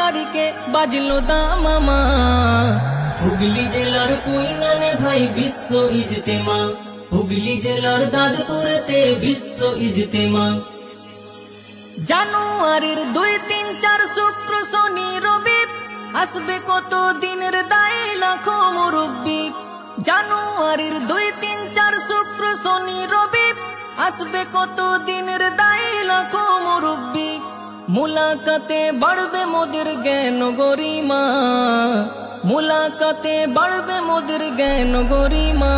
তারিখে বাজলো দামামা। হুগলি জেলার কুইনানে ভাই বিশ্ব ইজতেমা, হুগলি জেলার দাদপুরেতে বিশ্ব ইজতেমা। জানুয়ারির 2, 3, 4 শুক্র শনি রবি আসবে কত দিনের দায়ী লাখো মুরব্বি। জানুয়ারির 2, 3, 4 শুক্র শনি রবি আসবে কত দিনের দায়ী লাখো মুরব্বি। মুলাকাতে বাড়বে মোদের জ্ঞান গরিমা, মুলাকাতে বাড়বে মোদের জ্ঞান গরিমা।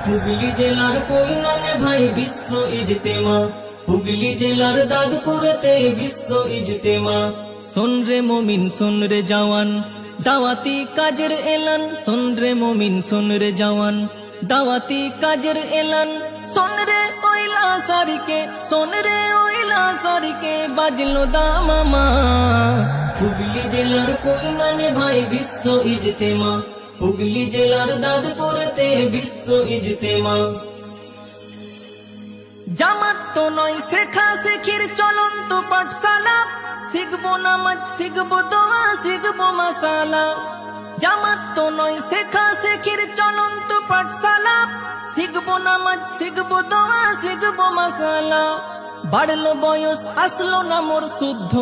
হুগলি জেলার কুইনানে ভাই বিশ্ব ইজতেমা, হুগলি জেলার দাদপুরেতে বিশ্ব ইজতেমা। শোন রে মুমিন শোন রে জওয়ান দাওয়াতি কাজের এলান, শোন রে মুমিন শোন রে জওয়ান দাওয়াতি কাজের এলান। শোন রে ওইলা সারিকে, শোন রে ওইলা সারিকে বাজলো দামামা। হুগলি জেলার কুইনানে ভাই বিশ্ব ইজতেমা, হুগলি জেলার দাদপুরেতে বিশ্ব ইজতেমা। জামাত তো নয় শেখা শেখির চলন্ত পাঠশালা, শিখবো নামাজ শিখবো দোয়া শিখবো মাসালা। জামাত তো নয় শেখা শেখির চলন্ত পাঠশালা, শিখবো নামাজ শিখবো দোয়া শিখবো মাসালা। বাড়লো বয়স আসলো না মোর শুদ্ধ